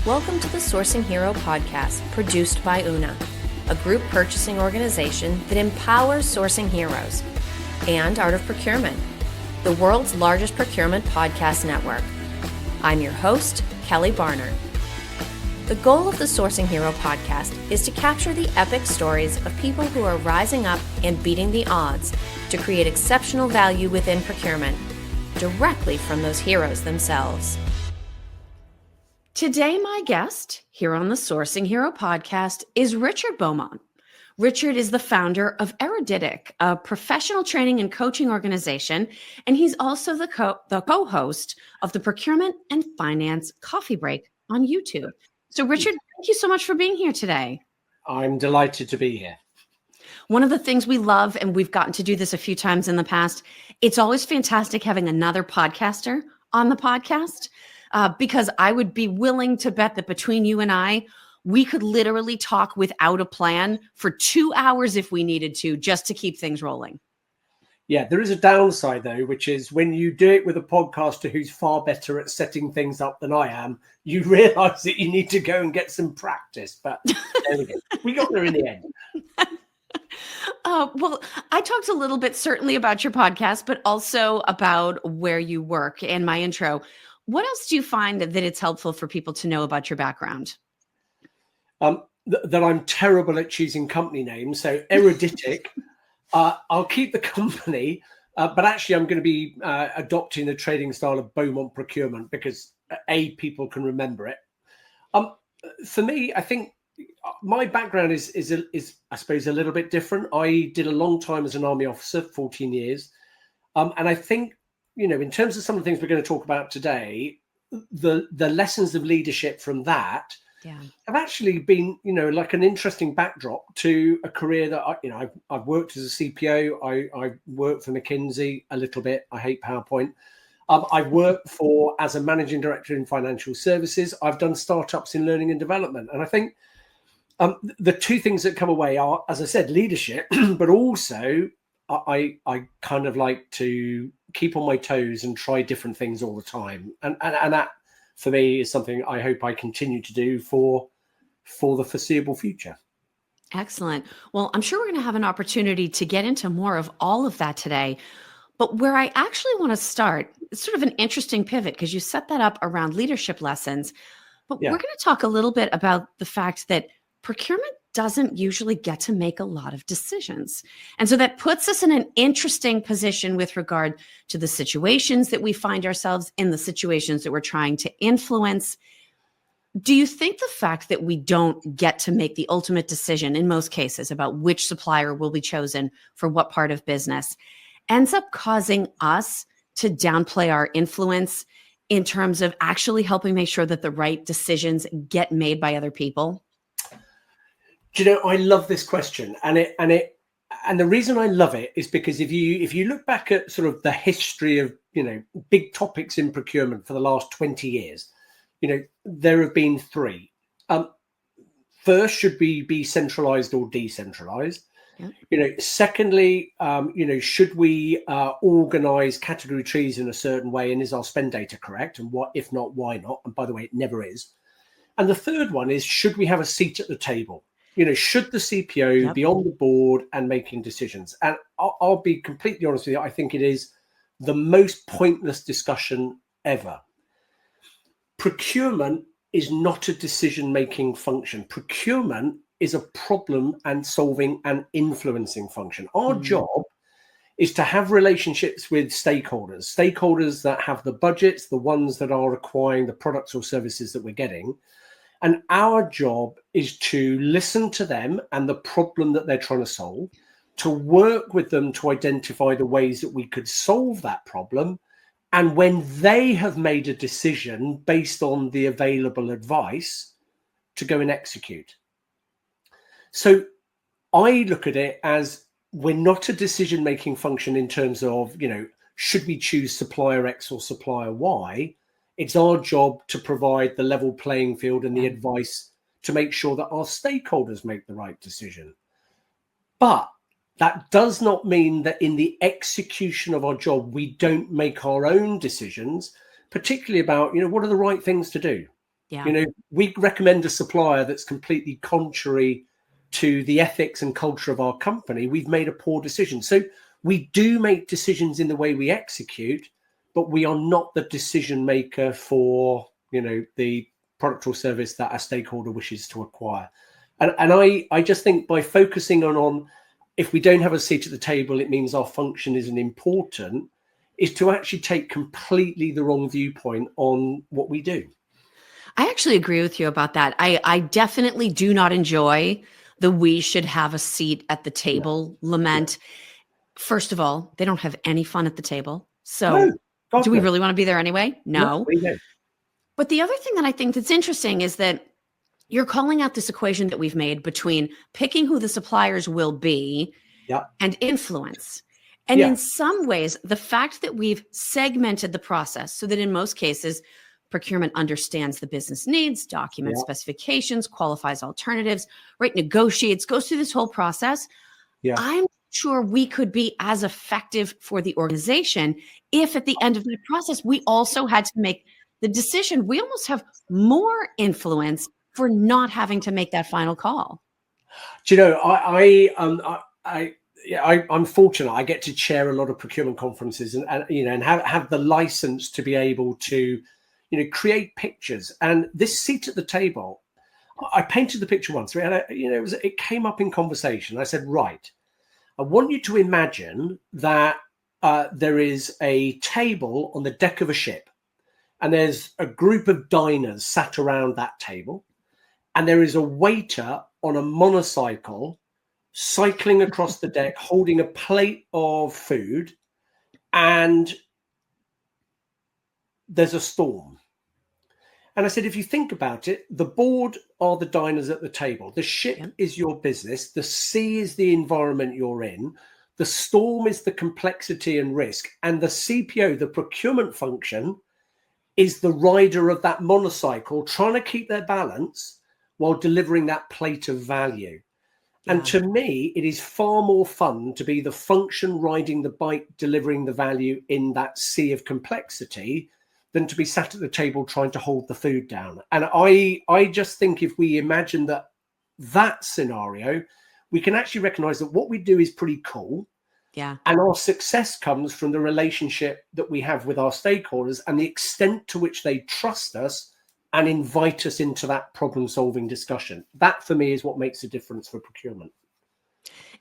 Welcome to the Sourcing Hero podcast, produced by Una, a group purchasing organization that empowers sourcing heroes, and Art of Procurement, the world's largest procurement podcast network. I'm your host, Kelly Barner. The goal of the Sourcing Hero podcast is to capture the epic stories of people who are rising up and beating the odds to create exceptional value within procurement, directly from those heroes themselves. Today, my guest here on the Sourcing Hero podcast is Richard Beaumont. Richard is the founder of Eruditic, a professional training and coaching organization, and he's also the co-host of the Procurement and Finance Coffee Break on YouTube. So, Richard, thank you so much for being here today. I'm delighted to be here. One of the things we love, and we've gotten to do this a few times in the past, it's always fantastic having another podcaster on the podcast. Because I would be willing to bet that between you and I, we could literally talk without a plan for 2 hours if we needed to, just to keep things rolling. Yeah, there is a downside, though, which is when you do it with a podcaster who's far better at setting things up than I am, you realize that you need to go and get some practice. But there we go. We got there in the end. Well, I talked a little bit certainly about your podcast, but also about where you work and my intro. What else do you find that it's helpful for people to know about your background? That I'm terrible at choosing company names. So Eruditic, I'll keep the company, but actually I'm going to be adopting the trading style of Beaumont Procurement because people can remember it. For me, I think my background is I suppose a little bit different. I did a long time as an army officer, 14 years, and I think, you know, in terms of some of the things we're going to talk about today, the lessons of leadership from that have actually been, you know, like an interesting backdrop to a career that I've worked as a CPO. I worked for McKinsey a little bit. I hate PowerPoint. I've worked as a managing director in financial services. I've done startups in learning and development. And I think the two things that come away are, as I said, leadership, but also I kind of like to keep on my toes and try different things all the time. And that, for me, is something I hope I continue to do for the foreseeable future. Excellent. Well, I'm sure we're going to have an opportunity to get into more of all of that today. But where I actually want to start, it's sort of an interesting pivot because you set that up around leadership lessons. But we're going to talk a little bit about the fact that procurement doesn't usually get to make a lot of decisions. And so that puts us in an interesting position with regard to the situations that we find ourselves in, the situations that we're trying to influence. Do you think the fact that we don't get to make the ultimate decision in most cases about which supplier will be chosen for what part of business ends up causing us to downplay our influence in terms of actually helping make sure that the right decisions get made by other people? Do you know, I love this question, and the reason I love it is because if you look back at sort of the history of, you know, big topics in procurement for the last 20 years, you know, there have been three. First, should we be centralized or decentralized? Yeah. You know, secondly, you know, should we organize category trees in a certain way, and is our spend data correct? And what, if not, why not? And by the way, it never is. And the third one is, should we have a seat at the table? You know, should the CPO be on the board and making decisions? And I'll be completely honest with you, I think it is the most pointless discussion ever. Procurement is not a decision-making function. Procurement is a problem and solving and influencing function. Our job is to have relationships with stakeholders that have the budgets, the ones that are acquiring the products or services that we're getting. And our job is to listen to them and the problem that they're trying to solve, to work with them to identify the ways that we could solve that problem. And when they have made a decision based on the available advice, to go and execute. So I look at it as, we're not a decision-making function in terms of, you know, should we choose supplier X or supplier Y? It's our job to provide the level playing field and the advice to make sure that our stakeholders make the right decision. But that does not mean that in the execution of our job, we don't make our own decisions, particularly about, you know, what are the right things to do? Yeah. You know, we recommend a supplier that's completely contrary to the ethics and culture of our company. We've made a poor decision. So we do make decisions in the way we execute, but we are not the decision maker for, you know, the product or service that a stakeholder wishes to acquire. And I just think by focusing on if we don't have a seat at the table, it means our function isn't important, is to actually take completely the wrong viewpoint on what we do. I actually agree with you about that. I definitely do not enjoy the "we should have a seat at the table" lament. First of all, they don't have any fun at the table. No, So God do we no. really want to be there anyway? No, No. we don't. But the other thing that I think that's interesting is that you're calling out this equation that we've made between picking who the suppliers will be Yeah, and influence. And yeah, in some ways, the fact that we've segmented the process so that in most cases, procurement understands the business needs, documents yeah, specifications, qualifies alternatives, right? Negotiates, goes through this whole process. yeah. I'm sure we could be as effective for the organization if at the end of the process, we also had to make the decision. We almost have more influence for not having to make that final call. Do you know, I'm fortunate. I get to chair a lot of procurement conferences, and you know, and have the license to be able to, you know, create pictures. And this seat at the table, I painted the picture once. And you know, it came up in conversation. I said, right, I want you to imagine that there is a table on the deck of a ship, and there's a group of diners sat around that table, and there is a waiter on a monocycle cycling across the deck holding a plate of food, and there's a storm. And I said, if you think about it, the board are the diners at the table. The ship is your business. The sea is the environment you're in. The storm is the complexity and risk. And the CPO, the procurement function, is the rider of that monocycle trying to keep their balance while delivering that plate of value. Yeah. And to me, it is far more fun to be the function riding the bike, delivering the value in that sea of complexity, than to be sat at the table trying to hold the food down. And I just think if we imagine that scenario, we can actually recognize that what we do is pretty cool. Yeah. And our success comes from the relationship that we have with our stakeholders and the extent to which they trust us and invite us into that problem-solving discussion. That, for me, is what makes a difference for procurement.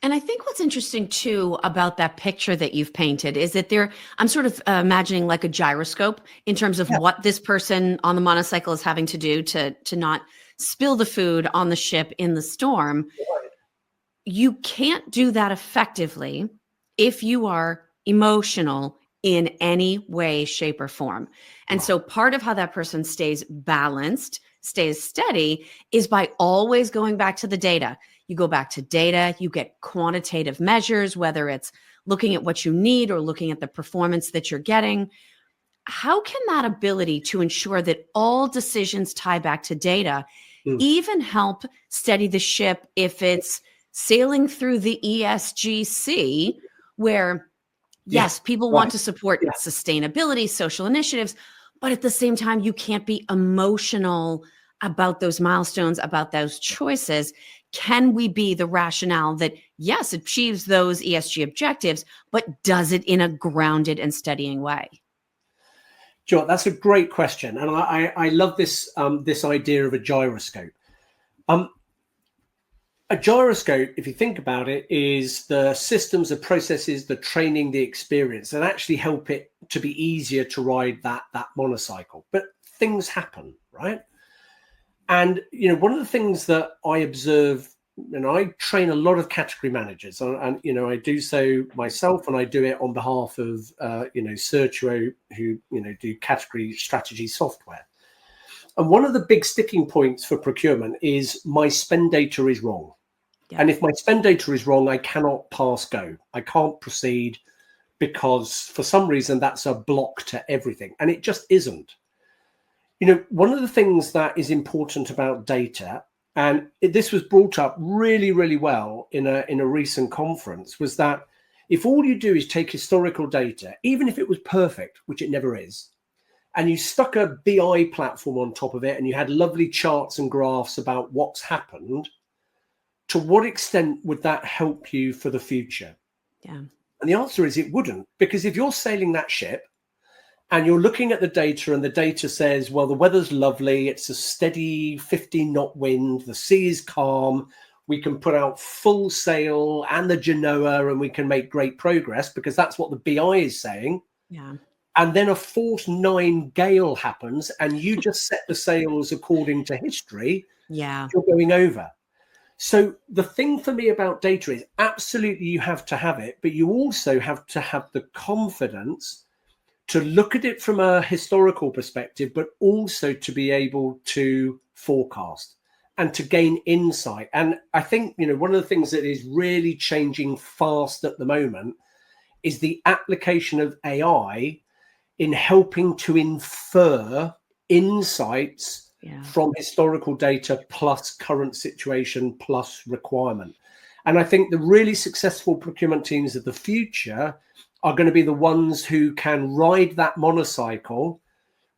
And I think what's interesting too about that picture that you've painted is that I'm sort of imagining like a gyroscope in terms of what this person on the monocycle is having to do to not spill the food on the ship in the storm. You can't do that effectively if you are emotional in any way, shape, or form. And so part of how that person stays balanced, stays steady, is by always going back to the data. You go back to data, you get quantitative measures, whether it's looking at what you need or looking at the performance that you're getting. How can that ability to ensure that all decisions tie back to data even help steady the ship if it's sailing through the ESGC, where, yes, people want to support sustainability, social initiatives, but at the same time, you can't be emotional about those milestones, about those choices. Can we be the rationale that, yes, achieves those ESG objectives, but does it in a grounded and steadying way? Sure, that's a great question. And I love this, this idea of a gyroscope. A gyroscope, if you think about it, is the systems, the processes, the training, the experience that actually help it to be easier to ride that monocycle. But things happen, right? And, you know, one of the things that I observe, and I train a lot of category managers, and you know, I do so myself, and I do it on behalf of, you know, Sertio, who, you know, do category strategy software. And one of the big sticking points for procurement is my spend data is wrong. Yeah. And if my spend data is wrong, I cannot pass go. I can't proceed because for some reason that's a block to everything. And it just isn't. You know, one of the things that is important about data, and this was brought up really, really well in a recent conference, was that if all you do is take historical data, even if it was perfect, which it never is, and you stuck a BI platform on top of it, and you had lovely charts and graphs about what's happened, to what extent would that help you for the future? Yeah. And the answer is it wouldn't, because if you're sailing that ship and you're looking at the data and the data says, well, the weather's lovely, it's a steady 15-knot wind, the sea is calm, we can put out full sail and the Genoa and we can make great progress, because that's what the BI is saying. Yeah. And then a force 9 gale happens and you just set the sails according to history. Yeah. You're going over. So the thing for me about data is absolutely you have to have it, but you also have to have the confidence to look at it from a historical perspective, but also to be able to forecast and to gain insight. And I think, one of the things that is really changing fast at the moment is the application of AI in helping to infer insights from historical data plus current situation plus requirement. And I think the really successful procurement teams of the future are going to be the ones who can ride that monocycle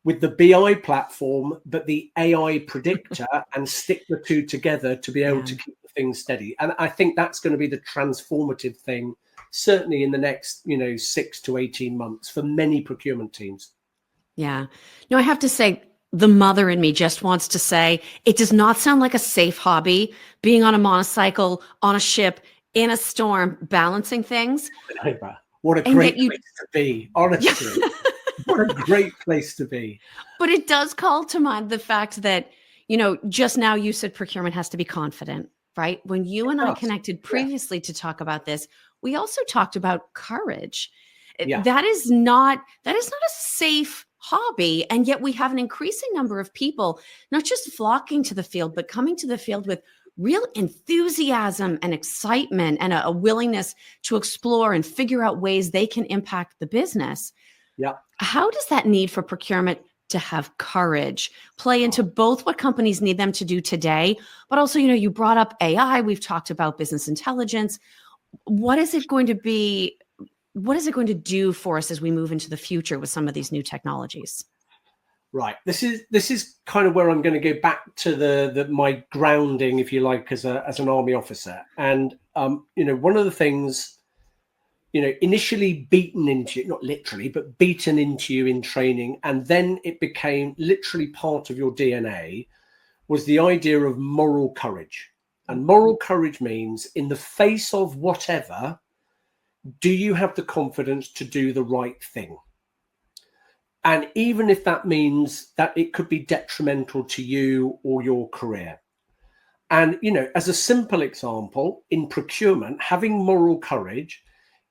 with the BI platform, but the AI predictor, and stick the two together to be able to keep the thing steady. And I think that's going to be the transformative thing, certainly in the next, 6 to 18 months for many procurement teams. Yeah. No, I have to say, the mother in me just wants to say, it does not sound like a safe hobby, being on a monocycle, on a ship, in a storm, balancing things. What a great place to be, honestly. What a great place to be. But it does call to mind the fact that, just now you said procurement has to be confident, right? When you and I connected previously to talk about this, we also talked about courage. That is not a safe hobby. And yet we have an increasing number of people, not just flocking to the field, but coming to the field with real enthusiasm and excitement and a willingness to explore and figure out ways they can impact the business. Yeah. How does that need for procurement to have courage play into both what companies need them to do today, but also, you brought up AI, we've talked about business intelligence. What is it going to be? What is it going to do for us as we move into the future with some of these new technologies? Right. This is kind of where I'm going to go back to my grounding, if you like, as an army officer. And one of the things, initially beaten into you, not literally, but beaten into you in training, and then it became literally part of your DNA, was the idea of moral courage. And moral courage means, in the face of whatever, do you have the confidence to do the right thing? And even if that means that it could be detrimental to you or your career. And, as a simple example, in procurement, having moral courage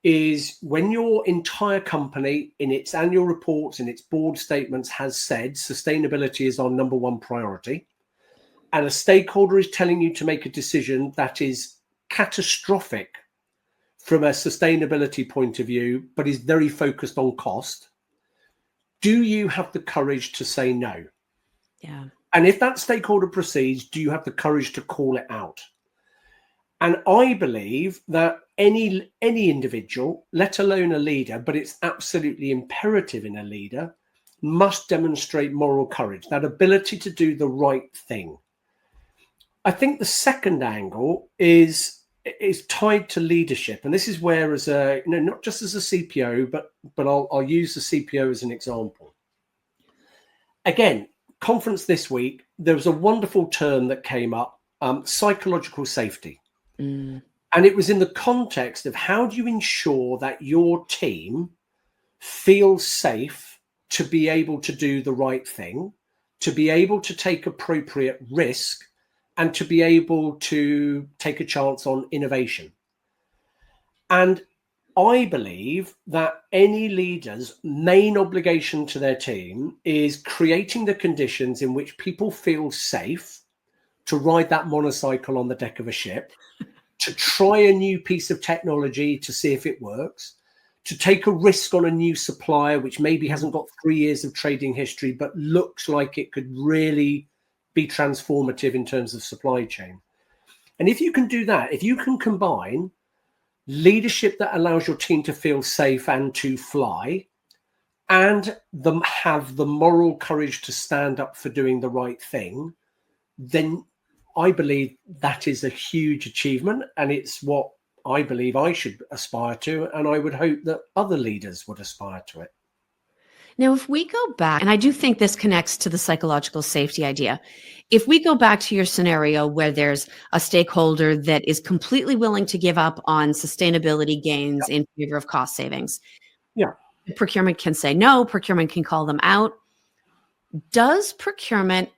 is when your entire company, in its annual reports, in its board statements, has said sustainability is our number one priority, and a stakeholder is telling you to make a decision that is catastrophic from a sustainability point of view, but is very focused on cost. Do you have the courage to say no? Yeah. And if that stakeholder proceeds, do you have the courage to call it out? And I believe that any individual, let alone a leader, but it's absolutely imperative in a leader, must demonstrate moral courage, that ability to do the right thing. I think the second angle is tied to leadership. And this is where, as a, not just as a CPO, but I'll use the CPO as an example. Again, conference this week, there was a wonderful term that came up, psychological safety. And it was in the context of how do you ensure that your team feels safe to be able to do the right thing, to be able to take appropriate risk, and to be able to take a chance on innovation. And I believe that any leader's main obligation to their team is creating the conditions in which people feel safe to ride that monocycle on the deck of a ship, to try a new piece of technology to see if it works, to take a risk on a new supplier, which maybe hasn't got 3 years of trading history, but looks like it could really be transformative in terms of supply chain. And if you can do that, if you can combine leadership that allows your team to feel safe and to fly, and them have the moral courage to stand up for doing the right thing, then I believe that is a huge achievement, and it's what I believe I should aspire to, and I would hope that other leaders would aspire to it. Now, if we go back, and I do think this connects to the psychological safety idea. If we go back to your scenario where there's a stakeholder that is completely willing to give up on sustainability gains in favor of cost savings, Yeah. procurement can say no, procurement can call them out. Does procurement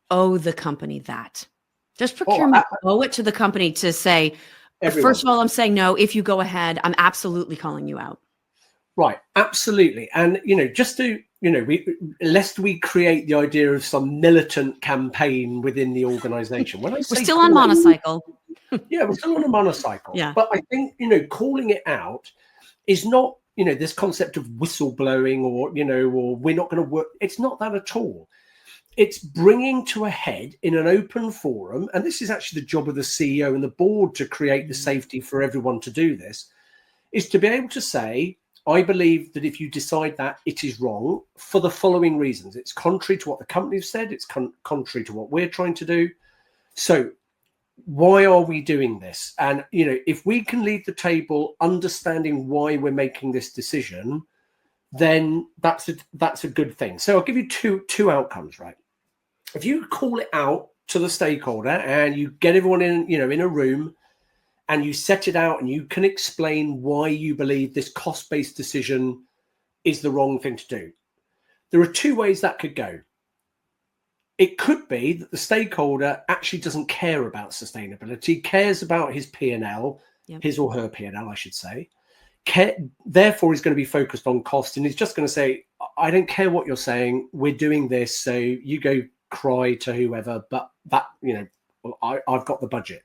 owe the company that? Does procurement owe it to the company to say, first of all, I'm saying no, if you go ahead, I'm absolutely calling you out? Right, absolutely. And, just to, lest we create the idea of some militant campaign within the organization. When I say we're still on monocycle. Yeah, we're still on a monocycle. Yeah. But I think, calling it out is not, this concept of whistleblowing or we're not going to work. It's not that at all. It's bringing to a head in an open forum. And this is actually the job of the CEO and the board to create the safety for everyone to do this, is to be able to say, I believe that if you decide that, it is wrong for the following reasons. It's contrary to what the company have said. It's contrary to what we're trying to do. So why are we doing this? And, if we can leave the table understanding why we're making this decision, then that's a good thing. So I'll give you two outcomes, right? If you call it out to the stakeholder and you get everyone in a room, and you set it out and you can explain why you believe this cost-based decision is the wrong thing to do. There are two ways that could go. It could be that the stakeholder actually doesn't care about sustainability, cares about his P&L, his or her P&L, I should say. Therefore, he's going to be focused on cost, and he's just going to say, I don't care what you're saying. We're doing this, so you go cry to whoever, but that, I've got the budget.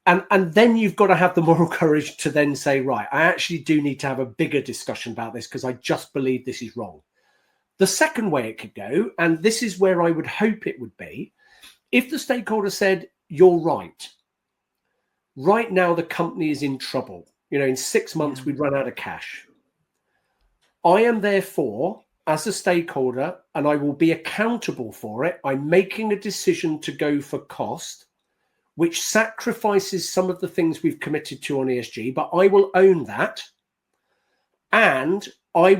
And then you've got to have the moral courage to then say, right, I actually do need to have a bigger discussion about this because I just believe this is wrong. The second way it could go, and this is where I would hope it would be, if the stakeholder said, you're right. Right now, the company is in trouble. In 6 months, we'd run out of cash. I am therefore, as a stakeholder, and I will be accountable for it, I'm making a decision to go for cost, which sacrifices some of the things we've committed to on ESG, but I will own that. And I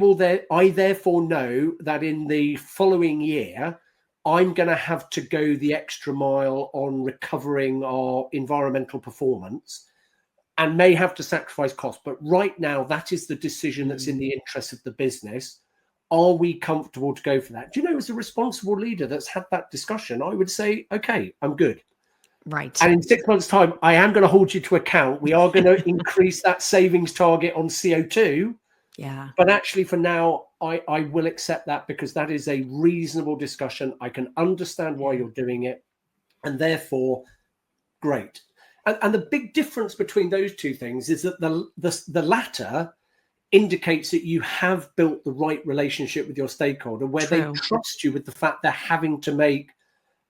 therefore know that in the following year, I'm going to have to go the extra mile on recovering our environmental performance and may have to sacrifice cost. But right now, that is the decision that's in the interest of the business. Are we comfortable to go for that? Do you know, as a responsible leader that's had that discussion, I would say, okay, I'm good. Right. And in 6 months' time, I am going to hold you to account. We are going to increase that savings target on CO2. Yeah. But actually, for now, I will accept that because that is a reasonable discussion. I can understand why you're doing it. And therefore, great. And the big difference between those two things is that the latter indicates that you have built the right relationship with your stakeholder where they trust you with the fact they're having to make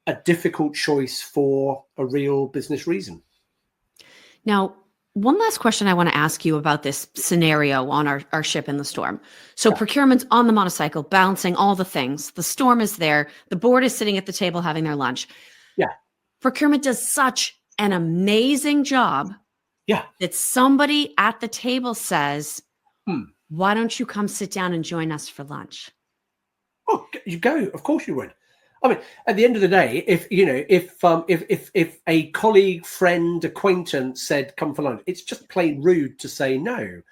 a difficult choice for a real business reason. Now, one last question I want to ask you about this scenario on our ship in the storm. So procurement's on the monocycle, balancing all the things. The storm is there. The board is sitting at the table having their lunch. Yeah. Procurement does such an amazing job that somebody at the table says, why don't you come sit down and join us for lunch? Oh, you go. Of course you would. I mean, at the end of the day, if a colleague, friend, acquaintance said, come for lunch, it's just plain rude to say no.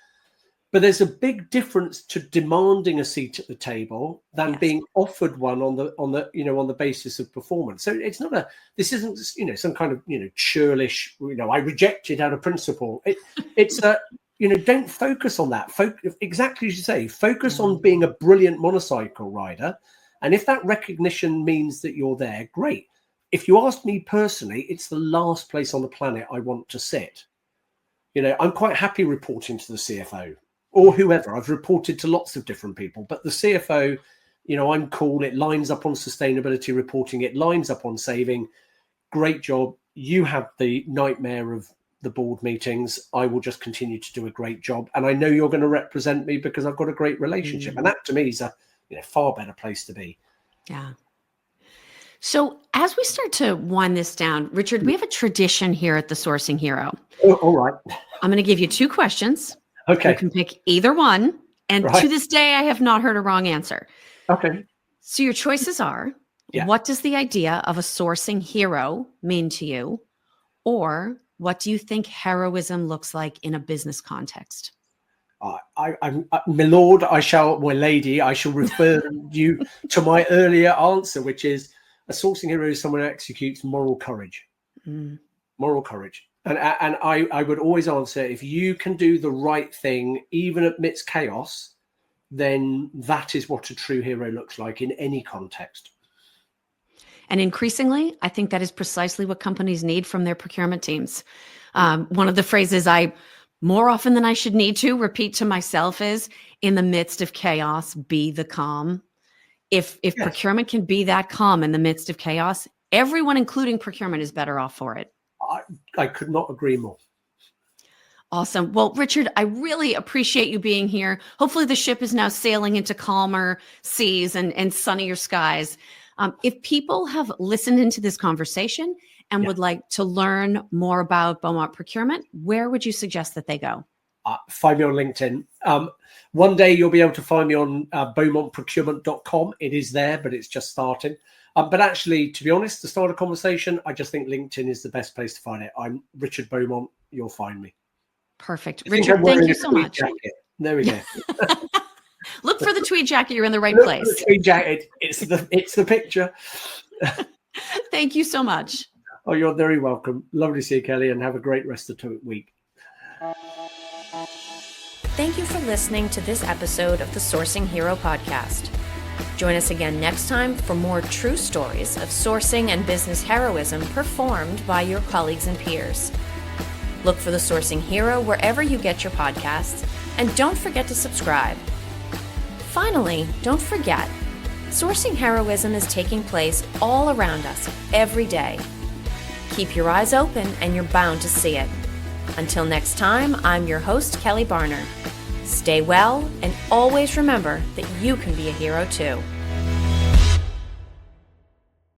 But there's a big difference to demanding a seat at the table than being offered one on the basis of performance. So it's not this isn't, some kind of, churlish, I rejected out of principle. It's don't focus on that. Exactly as you say, focus on being a brilliant monocycle rider. And if that recognition means that you're there, great. If you ask me personally, it's the last place on the planet I want to sit. I'm quite happy reporting to the CFO or whoever. I've reported to lots of different people, but the CFO, I'm cool. It lines up on sustainability reporting. It lines up on saving. Great job. You have the nightmare of the board meetings, I will just continue to do a great job. And I know you're going to represent me because I've got a great relationship. And that to me is a far better place to be. Yeah. So as we start to wind this down, Richard, we have a tradition here at the Sourcing Hero. Oh, all right. I'm going to give you 2 questions. Okay. You can pick either one. And Right. to this day, I have not heard a wrong answer. Okay. So your choices are, what does the idea of a sourcing hero mean to you? Or what do you think heroism looks like in a business context? I'm my lord, my lady, I shall refer you to my earlier answer, which is a sourcing hero is someone who executes moral courage. Moral courage. And I would always answer, if you can do the right thing, even amidst chaos, then that is what a true hero looks like in any context. And increasingly, I think that is precisely what companies need from their procurement teams. One of the phrases I, more often than I should need to, repeat to myself is, in the midst of chaos, be the calm. If procurement can be that calm in the midst of chaos, everyone, including procurement, is better off for it. I could not agree more. Awesome. Well, Richard, I really appreciate you being here. Hopefully the ship is now sailing into calmer seas and sunnier skies. If people have listened into this conversation and would like to learn more about Beaumont Procurement, where would you suggest that they go? Find me on LinkedIn. One day you'll be able to find me on beaumontprocurement.com. It is there, but it's just starting. But actually, to be honest, to start a conversation, I just think LinkedIn is the best place to find it. I'm Richard Beaumont. You'll find me. Perfect. Richard, thank you so much. Jacket. There we go. Look for the tweed jacket. You're in the right place. The tweed jacket. It's the picture. Thank you so much. Oh, you're very welcome. Lovely to see you, Kelly, and have a great rest of the week. Thank you for listening to this episode of the Sourcing Hero podcast. Join us again next time for more true stories of sourcing and business heroism performed by your colleagues and peers. Look for the Sourcing Hero wherever you get your podcasts, and don't forget to subscribe. Finally, don't forget, sourcing heroism is taking place all around us every day. Keep your eyes open and you're bound to see it. Until next time, I'm your host, Kelly Barner. Stay well and always remember that you can be a hero too.